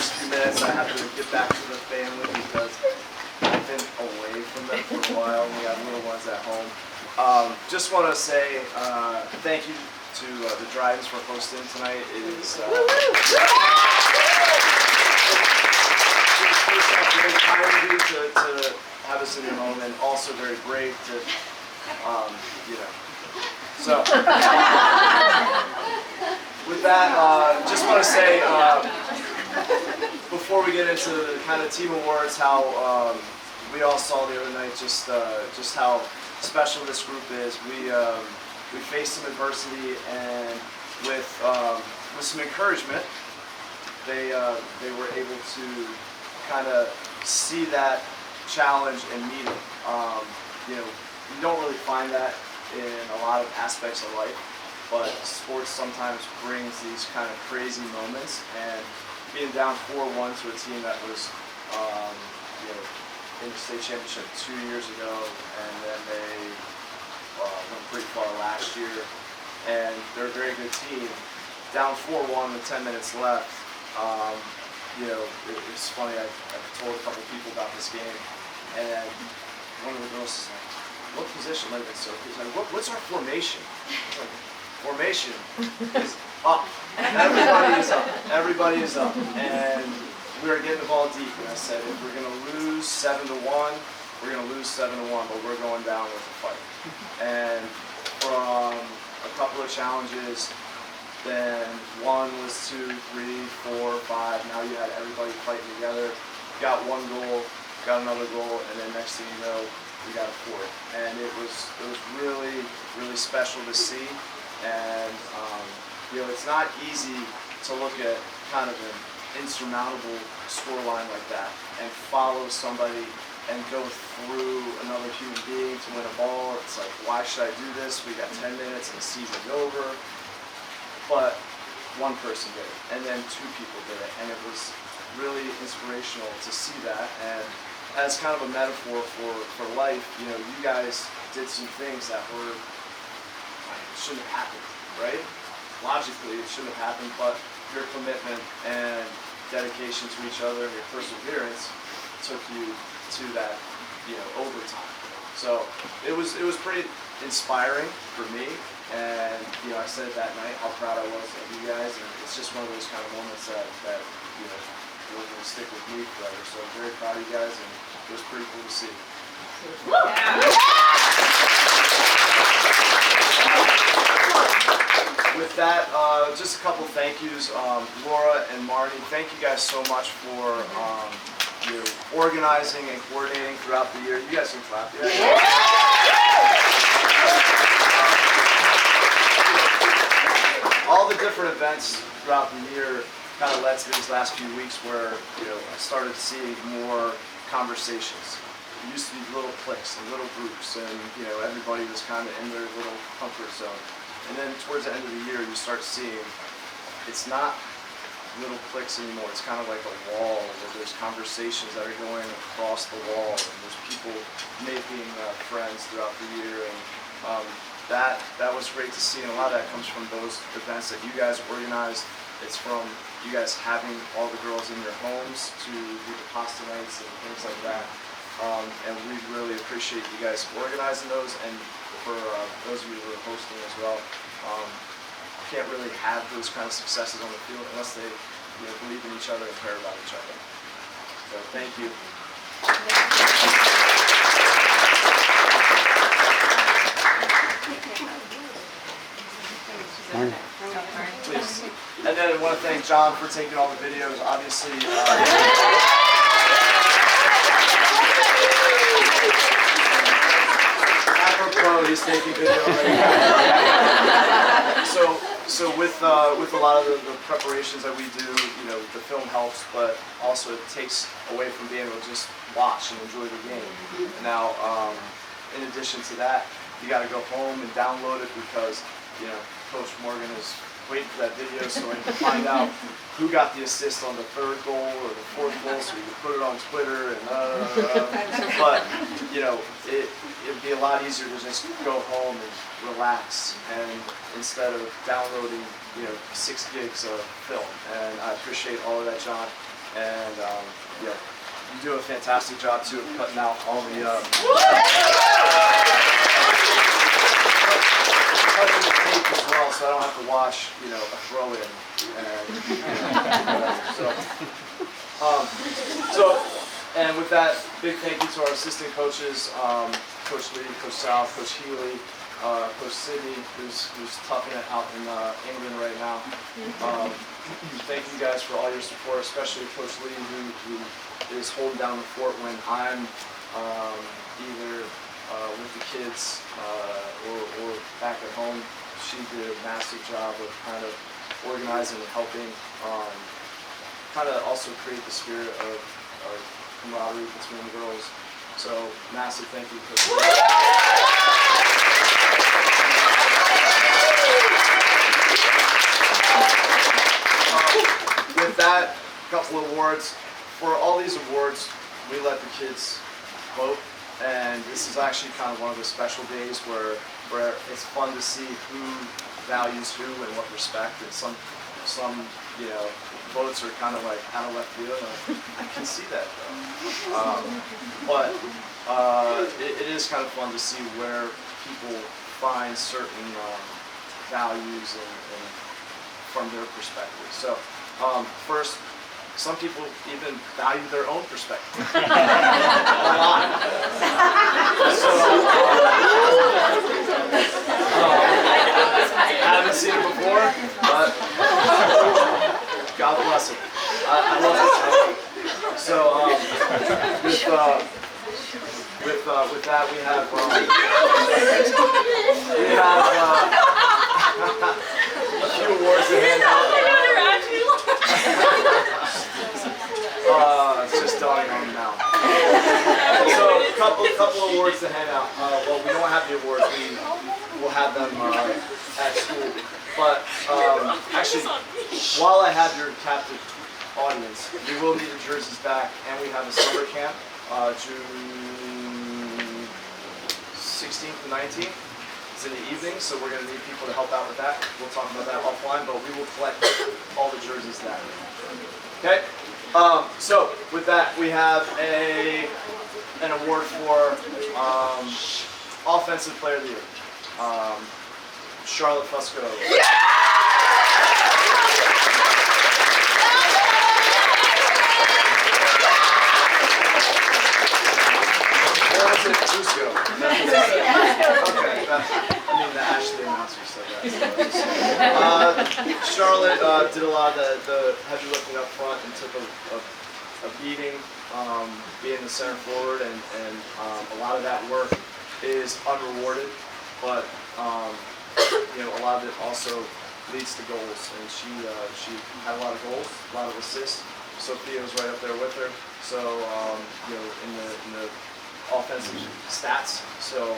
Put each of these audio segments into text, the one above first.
next few minutes I have to get back to the family because I've been away from them for a while. We have little ones at home. Just want to say thank you to the Drivens for hosting tonight. It is very kind of you to have us in your home, and also very brave to, you know. So, with that, just want to say, before we get into the kind of team awards, how we all saw the other night just how special this group is. We faced some adversity, and with some encouragement, they were able to kind of see that challenge and meet it. You know, you don't really find that in a lot of aspects of life, but sports sometimes brings these kind of crazy moments, and being down 4-1 to a team that was you know, in the state championship 2 years ago, and then they went pretty far last year, and they're a very good team. Down 4-1 with 10 minutes left, you know, it's funny, I've told a couple people about this game, and one of the girls is like, what position? Like, so he's like, what's our formation? Like, formation is up. Everybody is up. Everybody is up. And we were getting the ball deep, and I said, if we're going to lose 7-1, we're going to lose 7-1, but we're going down with a fight. And from a couple of challenges, then 1 was 2, 3, 4, 5. Now you had everybody fighting together. Got 1 goal, got another goal, and then next thing you know, we got a 4th. And it was really, really special to see. And you know, it's not easy to look at kind of an insurmountable scoreline like that and follow somebody and go through another human being to win a ball. It's like, why should I do this? We got 10 minutes and the season's over. But 1 person did it, and then 2 people did it, and it was really inspirational to see that. And as kind of a metaphor for life, you know, you guys did some things that shouldn't have happened, right? Logically, it shouldn't have happened, but your commitment and dedication to each other and your perseverance took you to that, you know, overtime. So it was pretty inspiring for me, and you know, I said it that night how proud I was of you guys, and it's just one of those kind of moments that you know, will stick with me forever. So I'm very proud of you guys, and it was pretty cool to see. With that, just a couple thank yous. Laura and Marty, thank you guys so much for you know, organizing and coordinating throughout the year. You guys can clap. Yeah. All the different events throughout the year kind of led to these last few weeks where, you know, I started seeing more conversations. It used to be little cliques and little groups, and you know, everybody was kind of in their little comfort zone. And then towards the end of the year, you start seeing it's not little cliques anymore. It's kind of like a wall where there's conversations that are going across the wall, and there's people making friends throughout the year, and that was great to see. And a lot of that comes from those events that you guys organized. It's from you guys having all the girls in your homes to do the pasta nights and things like that. And we really appreciate you guys organizing those, and for those of you who are hosting as well. You can't really have those kind of successes on the field unless they, you know, believe in each other and care about each other. So thank you. Please. And then I want to thank John for taking all the videos. Obviously, Pro, he's taking video right now. So with a lot of the preparations that we do, you know, the film helps, but also it takes away from being able to just watch and enjoy the game. And now, in addition to that, you got to go home and download it because, you know, Coach Morgan is waiting for that video so I can find out who got the assist on the 3rd goal or the 4th goal, so you can put it on Twitter and but you know, it'd be a lot easier to just go home and relax, and instead of downloading, you know, 6 gigs of film. And I appreciate all of that, John. And yeah, you do a fantastic job too of cutting out all the cutting the tape as well, so I don't have to watch, you know, a throw in. And with that, big thank you to our assistant coaches, Coach Lee, Coach South, Coach Healy, Coach Sidney, who's toughing it out in England right now. Thank you guys for all your support, especially Coach Lee, who is holding down the fort when I'm either with the kids or back at home. She did a massive job of kind of organizing and helping, kind of also create the spirit of camaraderie between the girls. So massive thank you, Coach Lee. With that, a couple of awards. For all these awards, we let the kids vote, and this is actually kind of one of the special days where it's fun to see who values who and what respect. And some you know, votes are kind of like out of left field. I can see that though. But it is kind of fun to see where people find certain values and from their perspective. So first, some people even value their own perspective a lot. So, I haven't seen it before, but God bless it. I love it. So with that, we have a few awards to hand out. It's just dawning on me now. So a couple awards to hand out. Well, we don't have the awards. We'll have them at school. But actually, while I have your captive audience, we will need the jerseys back, and we have a summer camp, June 16th to 19th. It's in the evening, so we're going to need people to help out with that. We'll talk about that offline, but we will collect all the jerseys that day. Okay? So with that, we have an award for Offensive Player of the Year. Charlotte Fusco. Or was it Fusco? Okay, I mean the Ashley announcer said that. Charlotte did a lot of the heavy lifting up front and took a beating, being the center forward, and a lot of that work is unrewarded, but you know, a lot of it also leads to goals, and she had a lot of goals, a lot of assists. Sophia was right up there with her, so you know, in the offensive stats. So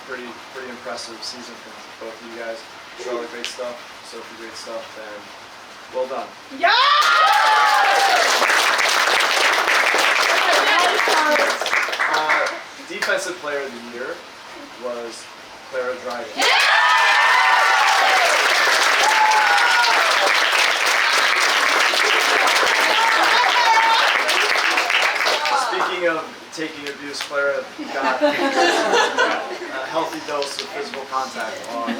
pretty impressive season from both of you guys. Charlotte, great stuff. Sophie, great stuff, and well done. Yeah! Defensive Player of the Year was Clara Dryden. Speaking of taking abuse, Clara got a healthy dose of physical contact on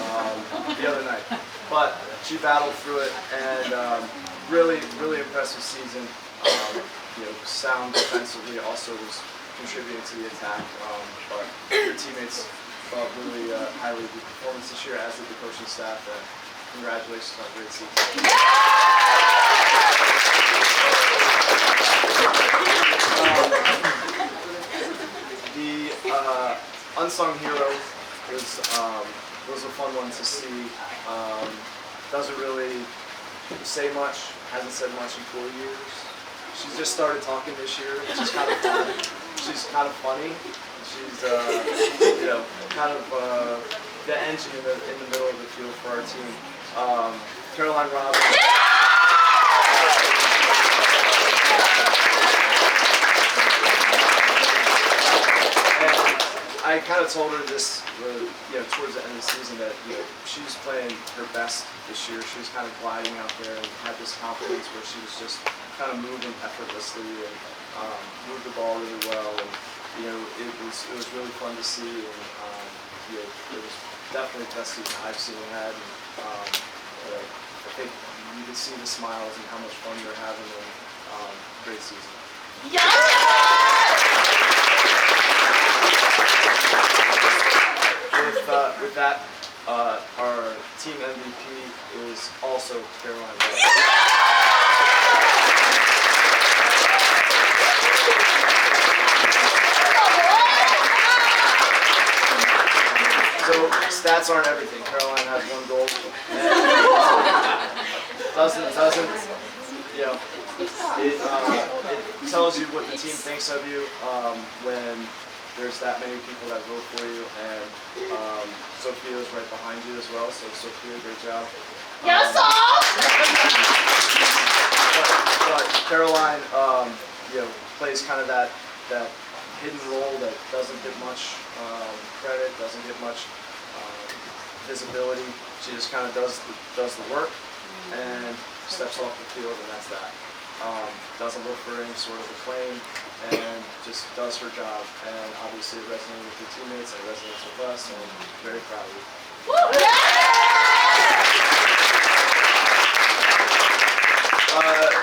the other night. But she battled through it, and really impressive season. You know, sound defensively, also was contributing to the attack. But your teammates thought really highly of the performance this year, as did the coaching staff. And congratulations on a great season. The unsung hero was a fun one to see. Doesn't really say much, hasn't said much in 4 years. She's just started talking this year, which is kind of fun. She's kind of funny. She's you know, kind of the engine in the middle of the field for our team. Caroline Robbins. I kind of told her this, you know, towards the end of the season that, you know, she's playing her best this year. She was kind of gliding out there and had this confidence where she was just kind of moving effortlessly and moved the ball really well. And it was really fun to see. And it was definitely the best season I've seen it had. And I think you can see the smiles and how much fun they're having. And great season. With that, our team MVP is also Caroline. So stats aren't everything. Caroline has 1 goal. It tells you what the team thinks of you when there's that many people that vote for you, and Sophia's right behind you as well. So Sophia, great job. Yes, but Caroline, plays kind of that hidden role that doesn't get much credit, doesn't get much visibility. She just kind of does the work and steps off the field, and that's that. Doesn't look for any sort of acclaim and just does her job. And obviously it resonates with your teammates and it resonates with us, and I'm very proud of you.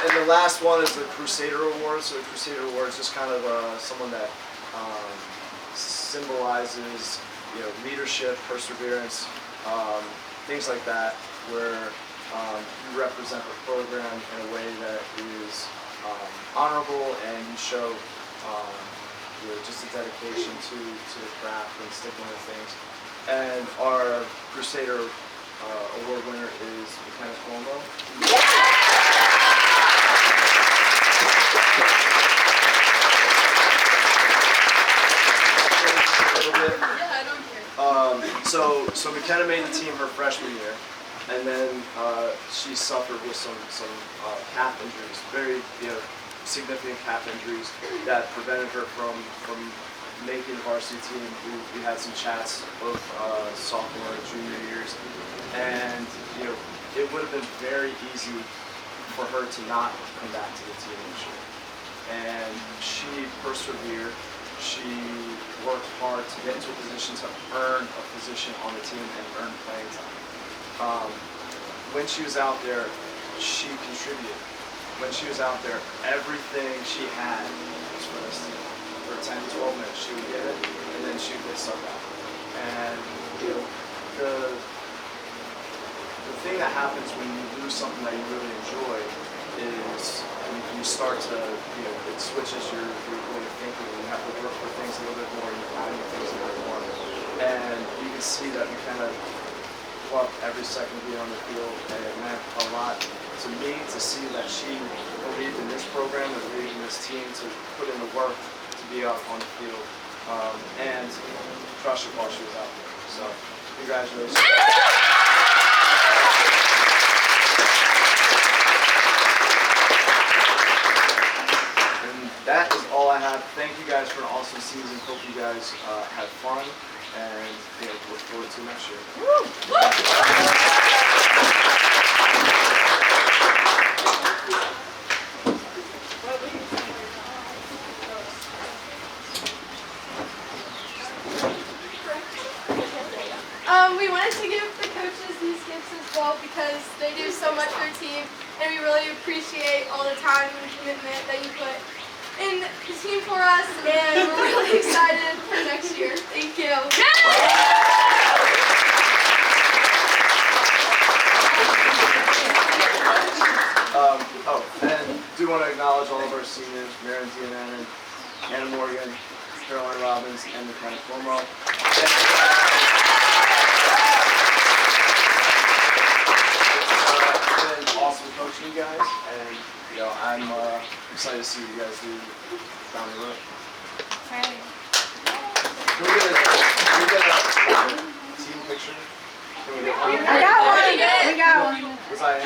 And the last one is the Crusader Award. So the Crusader Award is just kind of someone that symbolizes leadership, perseverance, things like that, where you represent the program in a way that is honorable, and you show just a dedication to the craft and sticking with things. And our Crusader Award winner is Lieutenant Cuomo. So McKenna made the team her freshman year, and then she suffered with some calf injuries, very significant calf injuries that prevented her from making the varsity team. We had some chats both sophomore and junior years, and it would have been very easy for her to not come back to the team this year. And she persevered. She worked hard to get into a position to earn a position on the team and earn playing time. When she was out there, she contributed. When she was out there, everything she had was for this team. For 10 to 12 minutes, she would get it, and then she would get subbed out. And the thing that happens when you do something that you really enjoy is you start to, it switches your way of thinking. You have to work for things a little bit more, you value things a little bit more. And you can see that we kind of loved every second being on the field, and it meant a lot to me to see that she believed in this program and believed in this team to put in the work to be out on the field, and crush it while she was out there. So, congratulations. That is all I have. Thank you guys for an awesome season. Hope you guys had fun, and look forward to next year. We wanted to give the coaches these gifts as well because they do so much for their team, and we really appreciate all the time and commitment that you put in the team for us, and we're really excited for next year. Thank you. And do want to acknowledge all of our seniors, Maren Dianan, Anna Morgan, Caroline Robbins, and Lieutenant Cuomo. It's been awesome coaching you guys, and I'm excited to see what you guys do down the road. Hey. Can we get a team picture? Can we get one? I got one. We got one. Was I in?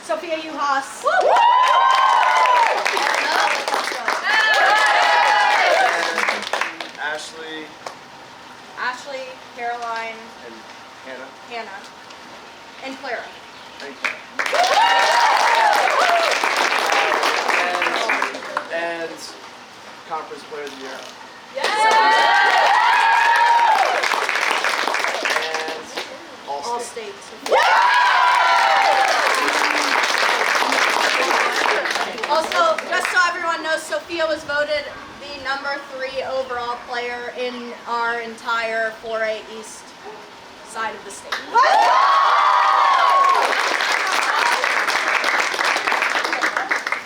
Sophia Uhas. Conference Player of the Year. And All states. Also, just so everyone knows, Sophia was voted the #3 overall player in our entire 4A East side of the state.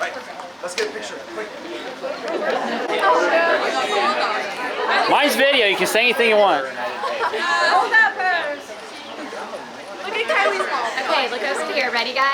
Right, let's get a picture. Quick. Mine's video. You can say anything you want. Hold that purse. Look at Kylie's ball. Okay, look over here. Ready, guys?